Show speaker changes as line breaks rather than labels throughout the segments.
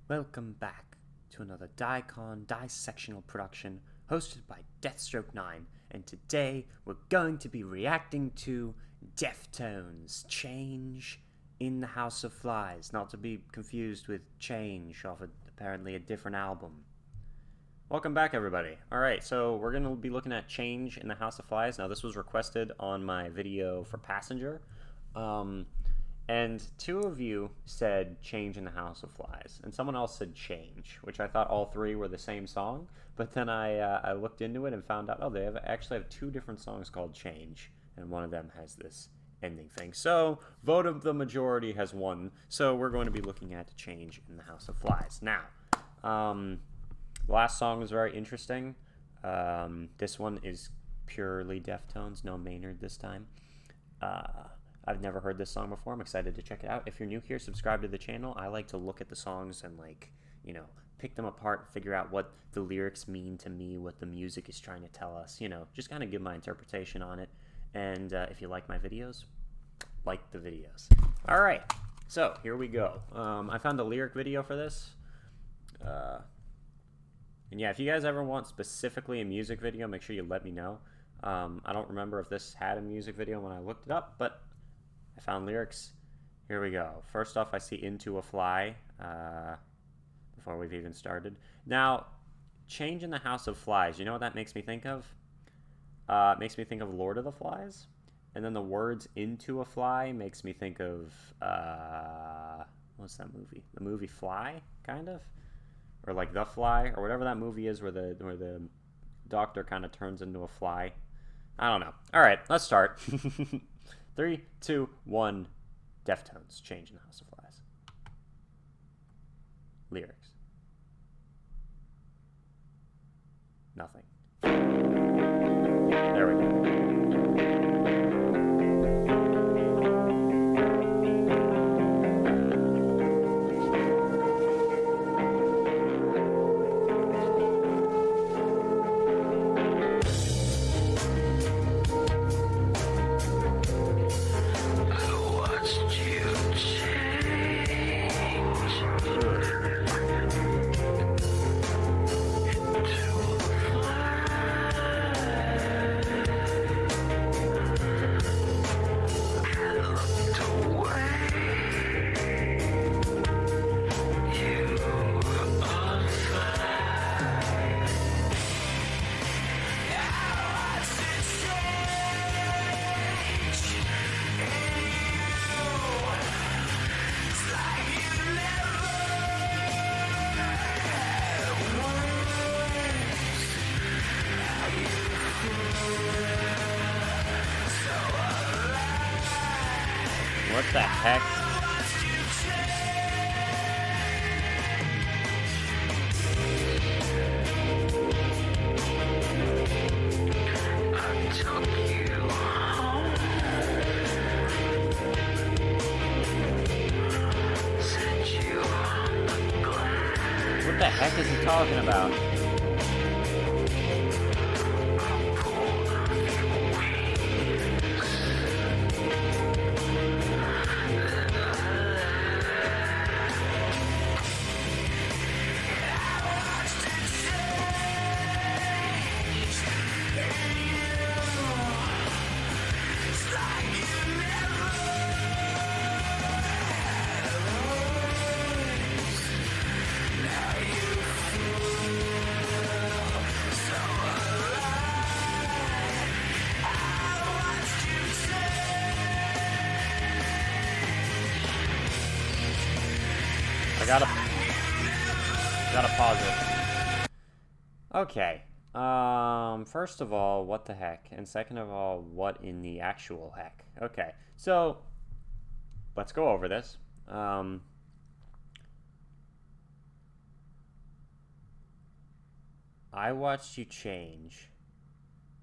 Welcome back to another dissectional production hosted by Deathstroke9, and today we're going to be reacting to Deftones' Change in the House of Flies, not to be confused with Change off apparently a different album. Welcome back, everybody. Alright, so we're going to be looking at Change in the House of Flies. Now, this was requested on my video for Passenger. And two of you said Change in the House of Flies, and someone else said Change, which I thought all three were the same song, but then I looked into it and found out, oh, they actually have two different songs called Change, and one of them has this ending thing. So, vote of the majority has won, so we're going to be looking at Change in the House of Flies. Now, the last song was very interesting. This one is purely Deftones, no Maynard this time. I've never heard this song before. I'm excited to check it out. If you're new here, subscribe to the channel. I like to look at the songs and, pick them apart, figure out what the lyrics mean to me, what the music is trying to tell us, just kind of give my interpretation on it. And if you like my videos, like the videos. All right, so here we go. I found a lyric video for this. And yeah, if you guys ever want specifically a music video, make sure you let me know. I don't remember if this had a music video when I looked it up, but I found lyrics. Here we go. First off, I see Into a Fly before we've even started. Now, Change in the House of Flies. You know what that makes me think of? It makes me think of Lord of the Flies. And then the words Into a Fly makes me think of, what's that movie? The movie Fly, kind of? Or like The Fly, or whatever that movie is where the doctor kind of turns into a fly. I don't know. All right, let's start. 3, 2, 1. Deftones, Change in the House of Flies. Lyrics. Nothing. There we go. What the heck? What the heck is he talking about? Gotta pause it. Okay. First of all, what the heck? And second of all, what in the actual heck? Okay. So, let's go over this. I watched you change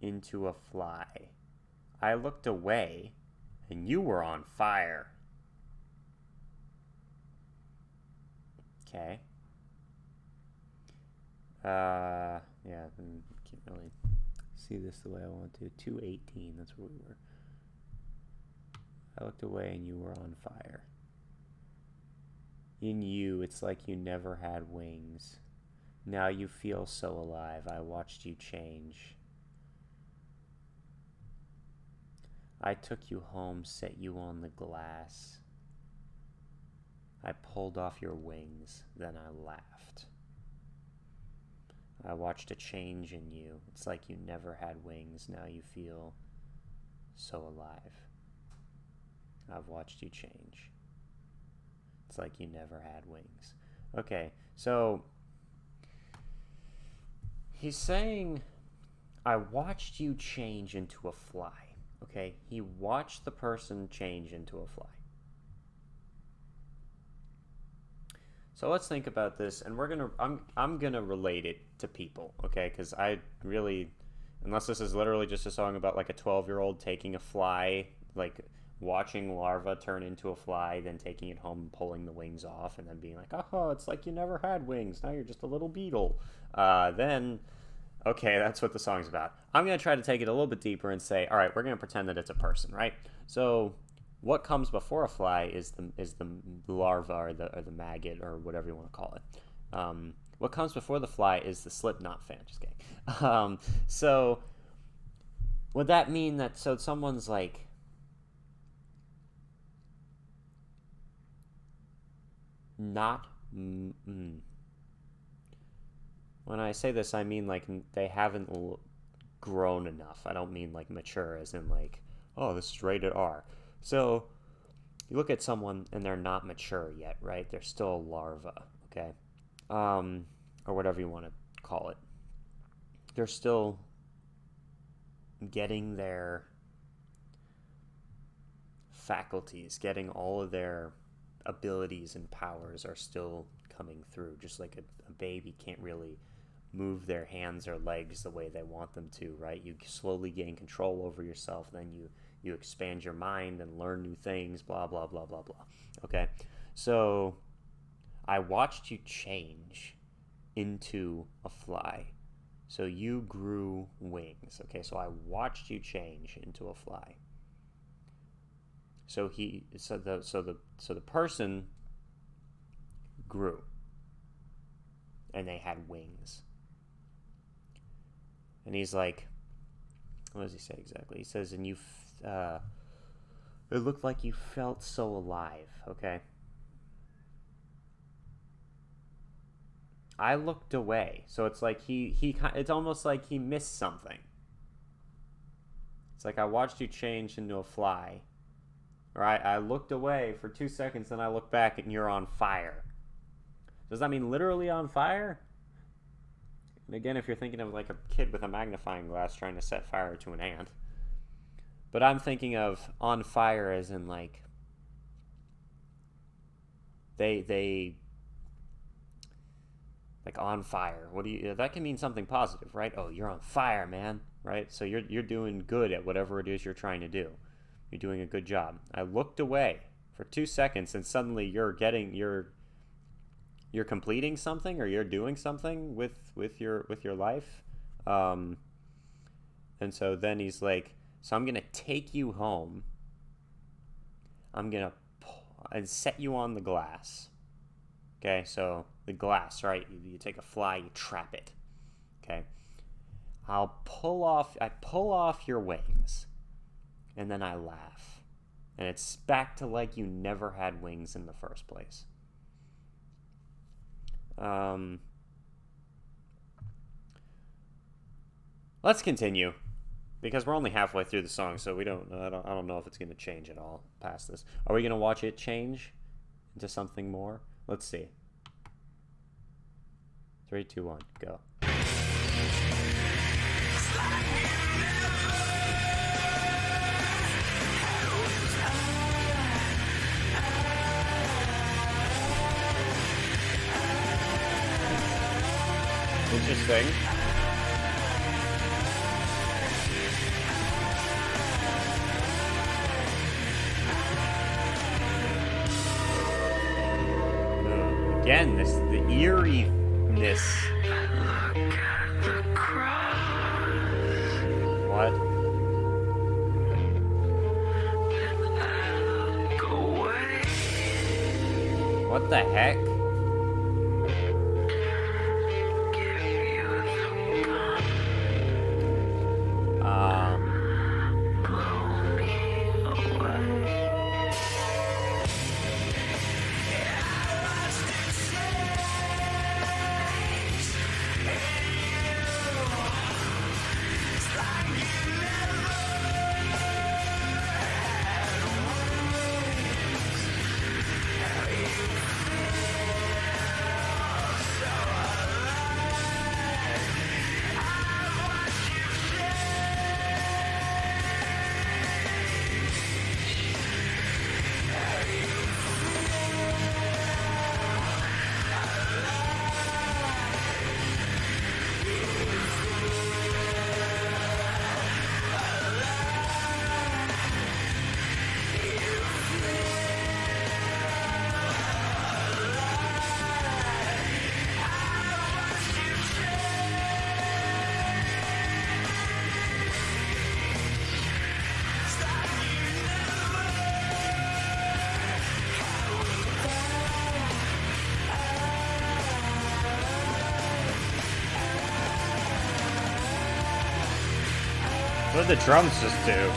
into a fly. I looked away, and you were on fire. Okay. Yeah, I can't really see this the way I want to. 218, that's where we were. I looked away and you were on fire. In you, it's like you never had wings. Now you feel so alive. I watched you change. I took you home, set you on the glass. I pulled off your wings, then I laughed. I watched a change in you. It's like you never had wings. Now you feel so alive. I've watched you change. It's like you never had wings. Okay, so he's saying, I watched you change into a fly. Okay, he watched the person change into a fly. So let's think about this, and I'm gonna relate it to people, okay? Because I really, unless this is literally just a song about like a 12-year-old taking a fly, like watching larva turn into a fly, then taking it home and pulling the wings off, and then being like, oh, it's like you never had wings. Now you're just a little beetle. Then, okay, that's what the song's about. I'm gonna try to take it a little bit deeper and say, all right, we're gonna pretend that it's a person, right? So what comes before a fly is the larva or the maggot or whatever you want to call it. What comes before the fly is the Slipknot fan. Just kidding. So would that mean that someone's like not? When I say this, I mean like they haven't grown enough. I don't mean like mature, as in like, oh, this is rated R. So you look at someone and they're not mature yet, right? They're still a larva, okay? Or whatever you want to call it. They're still getting their faculties, getting all of their abilities and powers are still coming through. Just like a baby can't really move their hands or legs the way they want them to, right? You slowly gain control over yourself, then you expand your mind and learn new things, blah, blah, blah, blah, blah. Okay, so I watched you change into a fly. So you grew wings. Okay, so I watched you change into a fly. So the person grew, and they had wings. And he's like, what does he say exactly? He says, and it looked like you felt so alive, okay? I looked away. So it's like it's almost like he missed something. It's like I watched you change into a fly. Right? I looked away for 2 seconds, then I look back and you're on fire. Does that mean literally on fire? And again, if you're thinking of like a kid with a magnifying glass trying to set fire to an ant. But I'm thinking of on fire as in like they like on fire. That can mean something positive, right? Oh, you're on fire, man, right? So you're doing good at whatever it is you're trying to do. You're doing a good job. I looked away for 2 seconds and suddenly you're completing something, or you're doing something with your life. And so then he's like, so I'm going to take you home. I'm going to set you on the glass. Okay, so the glass, right? You take a fly, you trap it. Okay. I pull off your wings, and then I laugh. And it's back to like you never had wings in the first place. Let's continue, because we're only halfway through the song, so I don't know if it's going to change at all past this. Are we going to watch it change into something more? Let's see. 3, 2, 1, go. Interesting. Again, the eeriness.
Look at the crowd.
What?
I look away.
What the heck? What did the drums just do?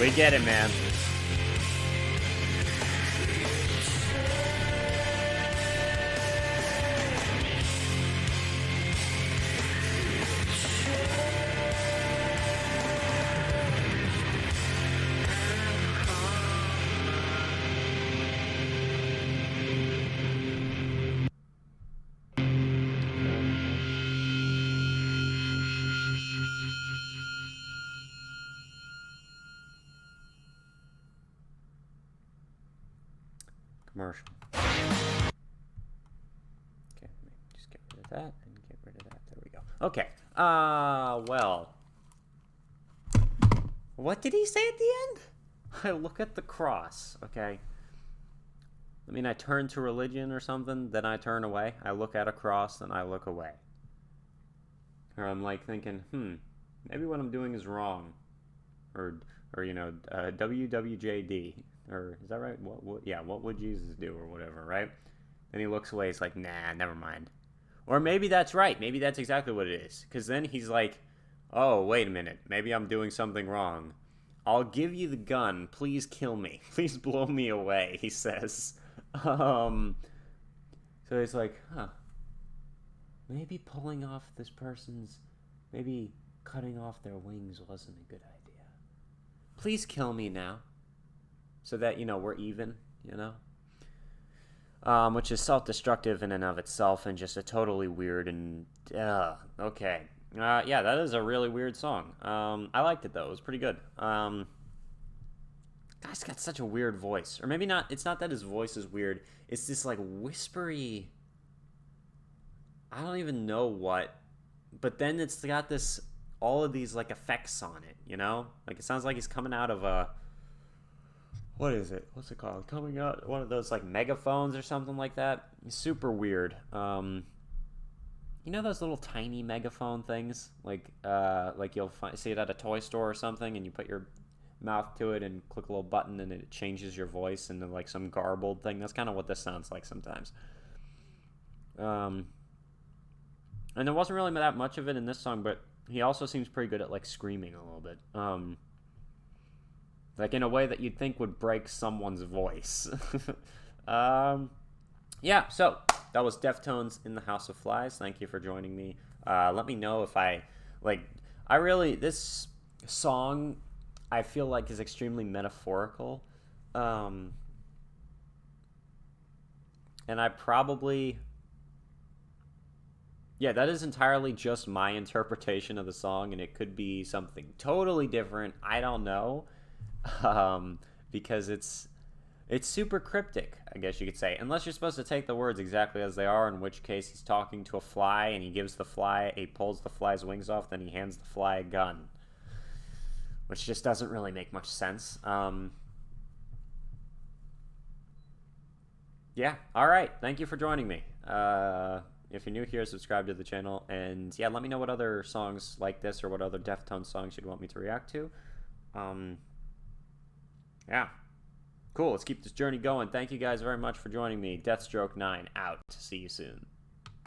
We get it, man. Commercial. Okay, just get rid of that and get rid of that. There we go. Okay. Well. What did he say at the end? I look at the cross, okay? I mean, I turn to religion or something, then I turn away. I look at a cross, then I look away. Or I'm like thinking, maybe what I'm doing is wrong. Or you know, WWJD. Or is that right? What would Jesus do or whatever, right? Then he looks away. He's like, nah, never mind. Or maybe that's right. Maybe that's exactly what it is. Because then he's like, oh, wait a minute. Maybe I'm doing something wrong. I'll give you the gun. Please kill me. Please blow me away, he says. So he's like, maybe pulling off this person's, maybe cutting off their wings wasn't a good idea. Please kill me now. So that, you know, we're even, you know? Which is self-destructive in and of itself and just a totally weird and, okay. Yeah, that is a really weird song. I liked it, though. It was pretty good. Guy's got such a weird voice. Or maybe not, it's not that his voice is weird. It's this, like, whispery, I don't even know what, but then it's got this, all of these, like, effects on it, you know? Like, it sounds like he's coming out of a... What is it? What's it called? Coming out one of those like megaphones or something like that. Super weird. You know those little tiny megaphone things, like you'll see it at a toy store or something, and you put your mouth to it and click a little button, and it changes your voice into like some garbled thing. That's kind of what this sounds like sometimes. And there wasn't really that much of it in this song, but he also seems pretty good at like screaming a little bit. Like, in a way that you'd think would break someone's voice. Yeah, so that was Deftones in the House of Flies. Thank you for joining me. Let me know if this song, I feel like, is extremely metaphorical. And I probably... Yeah, that is entirely just my interpretation of the song, and it could be something totally different. I don't know. Because it's super cryptic, I guess you could say. Unless you're supposed to take the words exactly as they are, in which case he's talking to a fly, and he pulls the fly's wings off, then he hands the fly a gun. Which just doesn't really make much sense. Yeah, all right. Thank you for joining me. If you're new here, subscribe to the channel. And yeah, let me know what other songs like this or what other Deftones songs you'd want me to react to. Yeah. Cool. Let's keep this journey going. Thank you guys very much for joining me. Deathstroke 9 out. See you soon.